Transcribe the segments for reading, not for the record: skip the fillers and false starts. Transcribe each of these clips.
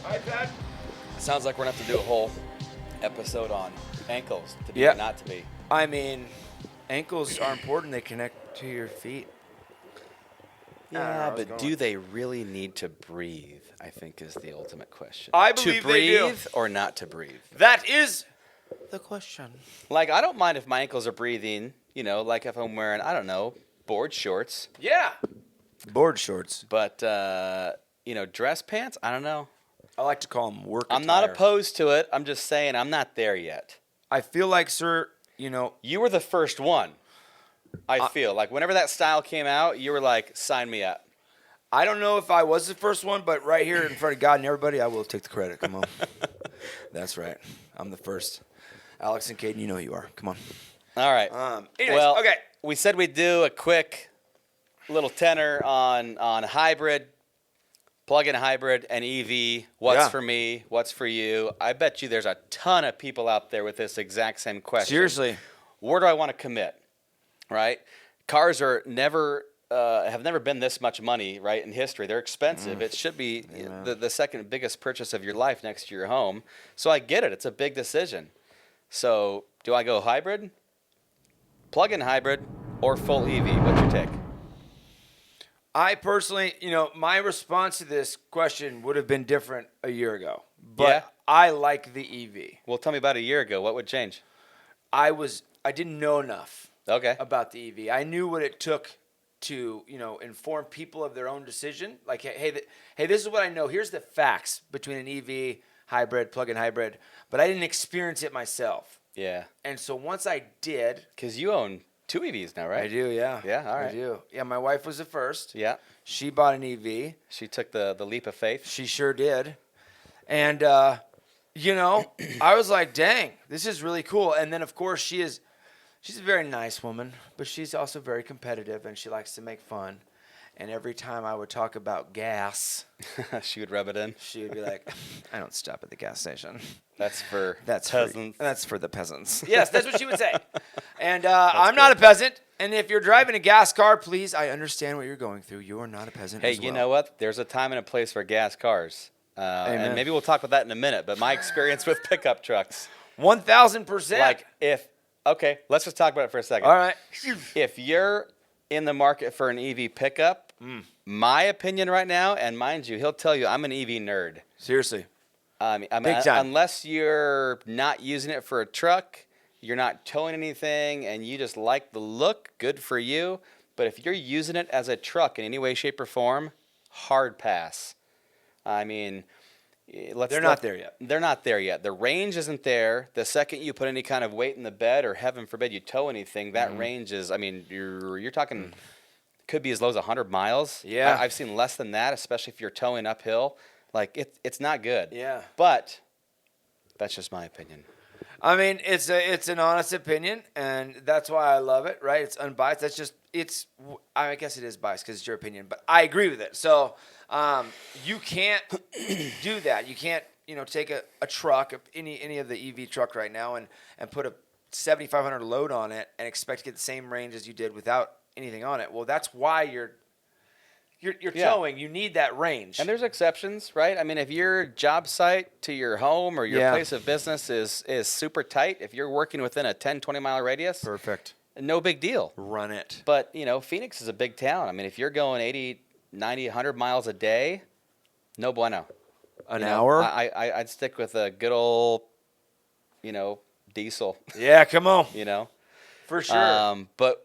iPad. Sounds like we're gonna have to do a whole episode on ankles to be Yeah. or not to be. I mean, ankles are important. They connect to your feet. I don't know where I Yeah, was but going do with they really need to breathe? I think is the ultimate question. I to believe they do. breathe or not to breathe. That is the question. Like I don't mind if my ankles are breathing. You know, like if I'm wearing board shorts. Yeah. Board shorts. But dress pants. I don't know. I like to call them work I'm not attire. opposed to it. I'm just saying I'm not there yet. I feel like, sir, You were the first one. I feel like whenever that style came out, you were like, sign me up. I don't know if I was the first one, but right here in front of God and everybody, I will take the credit. Come on. That's right. I'm the first. Alex and Caden, you know who you are. Come on. All right. Anyways, well, okay. We said we'd do a quick little tenor on hybrid, plug-in hybrid, and EV. What's Yeah. for me? What's for you? I bet you there's a ton of people out there with this exact same question. Seriously. Where do I want to commit? Right? Cars are have never been this much money, right, in history. They're expensive. It should be the second biggest purchase of your life next to your home. So I get it. It's a big decision. So do I go hybrid, plug-in hybrid, or full EV? What's your take? I personally, my response to this question would have been different a year ago. But Yeah? I like the EV. Well, tell me about a year ago. What would change? I didn't know enough Okay. about the EV. I knew what it took to, inform people of their own decision. Like, hey, this is what I know. Here's the facts between an EV, hybrid, plug-in hybrid. But I didn't experience it myself. Yeah. And so once I did. Because you own 2 EVs now, right? I do, yeah. Yeah, all right. I do. Yeah, my wife was the first. Yeah. She bought an EV. She took the leap of faith. She sure did. And, I was like, dang, this is really cool. And then, of course, she's a very nice woman, but she's also very competitive, and she likes to make fun. And every time I would talk about gas, She would rub it in. she would be like, I don't stop at the gas station. That's for That's peasants. that's for the peasants. Yes, that's what she would say. And I'm not a peasant. And if you're driving a gas car, please, I understand what you're going through. You're not a peasant Hey, as well. you know what? There's a time and a place for gas cars. Amen. And maybe we'll talk about that in a minute. But my experience with pickup trucks, 1,000%. okay, let's just talk about it for a second. All right. If you're in the market for an EV pickup, my opinion right now, and mind you, he'll tell you I'm an EV nerd. Seriously. Big time. Unless you're not using it for a truck, you're not towing anything, and you just like the look, good for you. But if you're using it as a truck in any way, shape, or form, hard pass. I mean, They're not there yet. They're not there yet. The range isn't there. The second you put any kind of weight in the bed, or heaven forbid you tow anything, that range is, I mean, you're talking, could be as low as 100 miles. Yeah. I've seen less than that, especially if you're towing uphill. Like, it's not good. Yeah. But that's just my opinion. I mean, it's an honest opinion, and that's why I love it, right? It's unbiased. I guess it is biased because it's your opinion, but I agree with it. So you can't do that. You can't, take a truck, any of the EV truck right now, and put a 7,500 load on it and expect to get the same range as you did without anything on it. Well, that's why you're Yeah. towing. You need that range. And there's exceptions, right? I mean, if your job site to your home or your place of business is super tight, if you're working within a 10, 20-mile radius, Perfect. no big deal. Run it. But, Phoenix is a big town. I mean, if you're going 80, 90, 100 miles a day, no bueno. An hour? I'd stick with a good old, diesel, Yeah, come on. For sure. But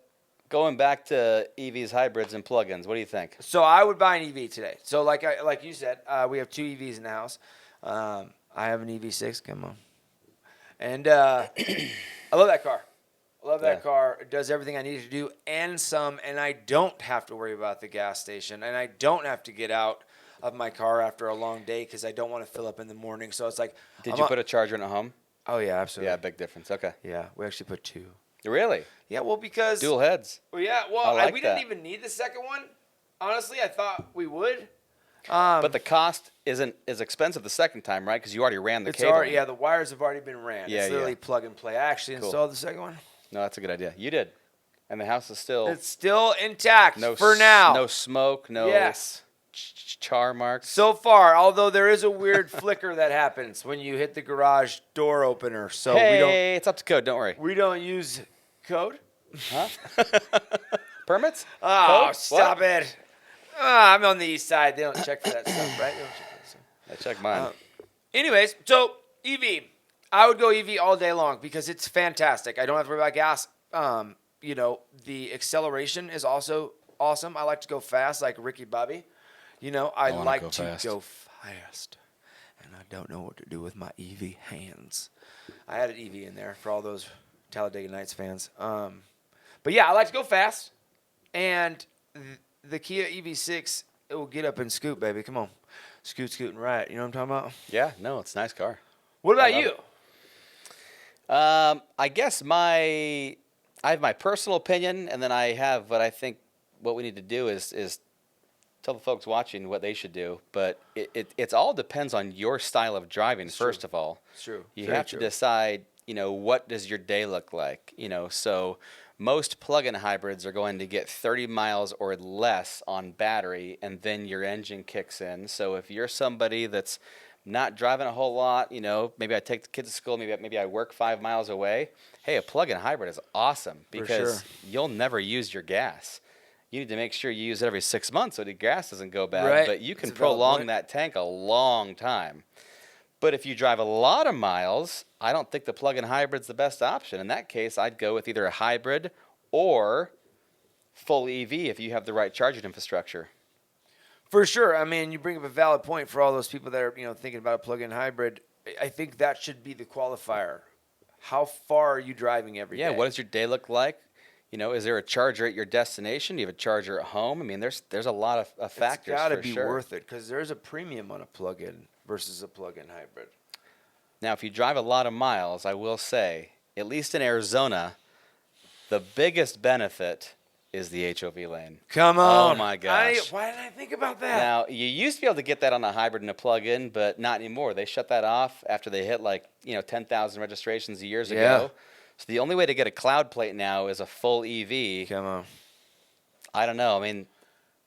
going back to EVs, hybrids, and plug-ins, what do you think? So I would buy an EV today. So like you said, we have 2 EVs in the house. I have an EV6. Come on. And I love that car. I love that car. It does everything I need it to do and some. And I don't have to worry about the gas station. And I don't have to get out of my car after a long day because I don't want to fill up in the morning. So it's like. Did you put a charger in at home? Oh, yeah, absolutely. Yeah, big difference. Okay. Yeah, we actually put 2. Really? Yeah, well, because. Dual heads. Well, yeah, we didn't even need the second one. Honestly, I thought we would. But the cost isn't as expensive the second time, right? Because you already ran the cable. Yeah, the wires have already been ran. Yeah, it's literally plug and play. I actually installed the second one. No, that's a good idea. You did. And the house is still... It's still intact for now. No smoke, no... Yes. char marks. So far, although there is a weird flicker that happens when you hit the garage door opener. So hey, it's up to code. Don't worry. we don't use code. Huh? Permits? Oh, Code? stop What? it. I'm on the east side. They don't check for that stuff, right? They don't check for that stuff. I check mine. Anyways, so EV. I would go EV all day long because it's fantastic. I don't have to worry about gas. The acceleration is also awesome. I like to go fast like Ricky Bobby. I wanna like go to fast. go fast. And I don't know what to do with my EV hands. I had an EV in there for all those Talladega Nights fans. But yeah, I like to go fast. And the Kia EV6, it will get up and scoot, baby. Come on. Scooting right. You know what I'm talking about? Yeah, no, it's a nice car. What about I love you? it. I guess I have my personal opinion, and then I have what we need to do is tell the folks watching what they should do. But it all depends on your style of driving, first of all. It's true. You Very have true. to decide, what does your day look like? So most plug-in hybrids are going to get 30 miles or less on battery, and then your engine kicks in. So if you're somebody that's not driving a whole lot, maybe I take the kids to school, maybe I work 5 miles away. Hey, a plug-in hybrid is awesome because you'll never use your gas. You need to make sure you use it every 6 months so the gas doesn't go bad. Right. But you That's can a valid prolong point. that tank a long time. But if you drive a lot of miles, I don't think the plug-in hybrid's the best option. In that case, I'd go with either a hybrid or full EV if you have the right charging infrastructure. For sure. I mean, you bring up a valid point for all those people that are, thinking about a plug-in hybrid. I think that should be the qualifier. How far are you driving every day? Yeah, what does your day look like? Is there a charger at your destination? Do you have a charger at home? I mean, there's a lot of factors. It's got to for be sure. worth it because there's a premium on a plug-in versus a plug-in hybrid. Now, if you drive a lot of miles, I will say, at least in Arizona, the biggest benefit is the HOV lane. Come on. Oh, my gosh. Why didn't I think about that? Now, you used to be able to get that on a hybrid and a plug-in, but not anymore. They shut that off after they hit 10,000 registrations years ago. So the only way to get a cloud plate now is a full EV. Come on. I don't know. I mean,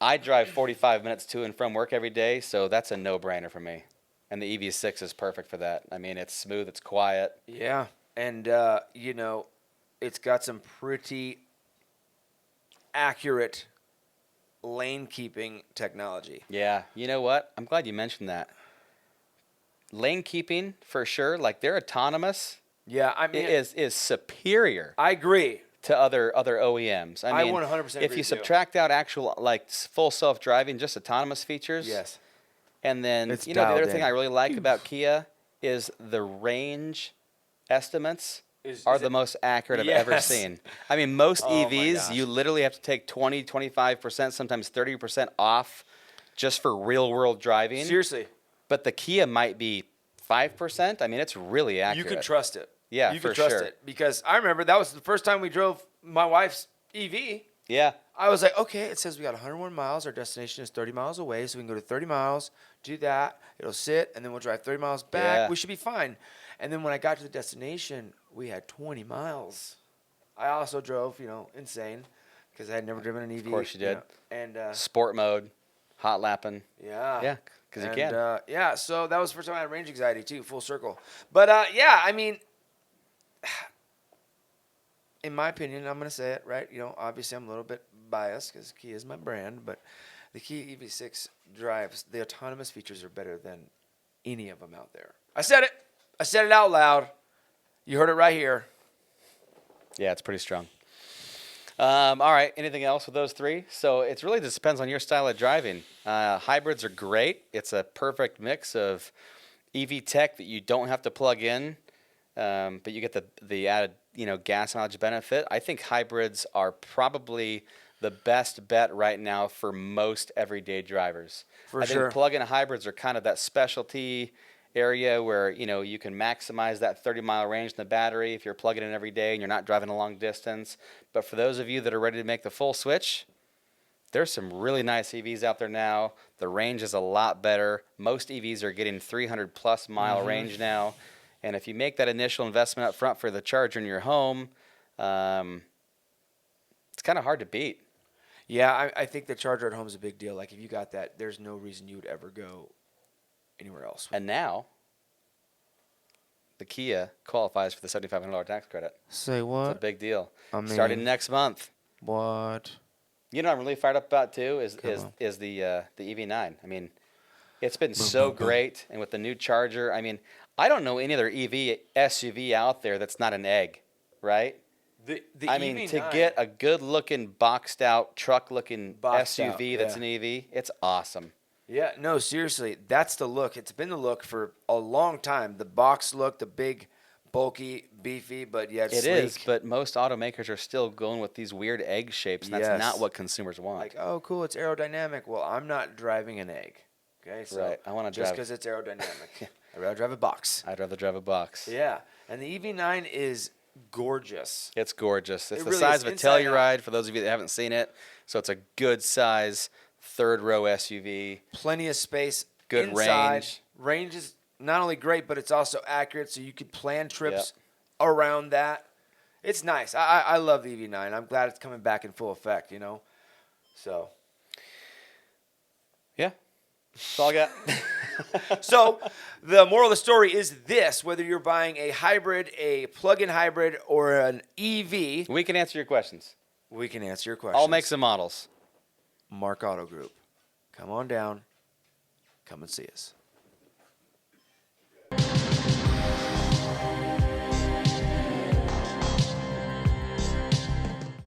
I drive 45 minutes to and from work every day, so that's a no-brainer for me. And the EV6 is perfect for that. I mean, it's smooth, it's quiet. Yeah. And, it's got some pretty accurate lane keeping technology. Yeah. You know what? I'm glad you mentioned that. Lane keeping, for sure, they're autonomous. Yeah, I mean, is superior I agree. to other OEMs. I mean, 100% if agree you with you. subtract out actual full self-driving, just autonomous features. Yes. And then It's the dialed other thing in. I really like about Kia is the range estimates are the most accurate I've ever Yes. seen. I mean, most Oh my EVs, gosh. you literally have to take 20, 25%, sometimes 30% off just for real-world driving. Seriously. But the Kia might be 5%. I mean, it's really accurate. You can trust it. Yeah, you for can trust sure. it because I remember that was the first time we drove my wife's EV. Yeah. I was like, okay, it says we got 101 miles. Our destination is 30 miles away, so we can go to 30 miles, do that. It'll sit, and then we'll drive 30 miles back. Yeah. We should be fine. And then when I got to the destination, we had 20 miles. I also drove, insane because I had never driven an EV. Of course you did. And Sport mode, hot lapping. yeah. Yeah, because you And, can. yeah, so that was the first time I had range anxiety too, full circle. But yeah, I mean, in my opinion, I'm going to say it, right? Obviously I'm a little bit biased because Kia is my brand, but the Kia EV6 drives, the autonomous features are better than any of them out there. I said it. I said it out loud. You heard it right here. Yeah, it's pretty strong. All right, anything else with those three? So it really just depends on your style of driving. Hybrids are great. It's a perfect mix of EV tech that you don't have to plug in, but you get the added gas mileage benefit. I think hybrids are probably the best bet right now for most everyday drivers. I sure. think plug-in hybrids are kind of that specialty area where you can maximize that 30-mile range in the battery if you're plugging in every day and you're not driving a long distance. But for those of you that are ready to make the full switch, there's some really nice EVs out there now. The range is a lot better. Most EVs are getting 300-plus mile range now. And if you make that initial investment up front for the charger in your home, it's kind of hard to beat. Yeah, I think the charger at home is a big deal. Like if you got that, there's no reason you would ever go anywhere else. And now, the Kia qualifies for the $7,500 tax credit. Say It's a what? big deal. I mean, Starting next month. what? You know what I'm really fired up about too Come on. is the EV9. I mean, it's been so great, and with the new charger, I mean, I don't know any other EV SUV out there that's not an egg, right? The I mean, to EV9 get a good-looking, boxed-out, truck-looking Boxed out, SUV that's yeah. an EV, it's awesome. Yeah, no, seriously, that's the look. It's been the look for a long time. The box look, the big, bulky, beefy, but yet It sleek. is, but most automakers are still going with these weird egg shapes, and that's Yes. not what consumers want. Like, oh, cool, it's aerodynamic. Well, I'm not driving an egg. Okay, so Right, I wanna just drive- because it's aerodynamic, I'd rather drive a box. I'd rather drive a box. Yeah, and the EV9 is gorgeous. It's gorgeous. It's It the really size is, of a inside out. Telluride, for those of you that haven't seen it. So it's a good size third row SUV. Plenty of space. Good inside. range. Range is not only great, but it's also accurate, so you could plan trips Yep. around that. It's nice. I love the EV9. I'm glad it's coming back in full effect, you know? So. Yeah. That's all I got. So the moral of the story is this: whether you're buying a hybrid, a plug-in hybrid, or an EV, We can answer your questions. we can answer your questions. All makes and models. Mark Auto Group. Come on down. Come and see us.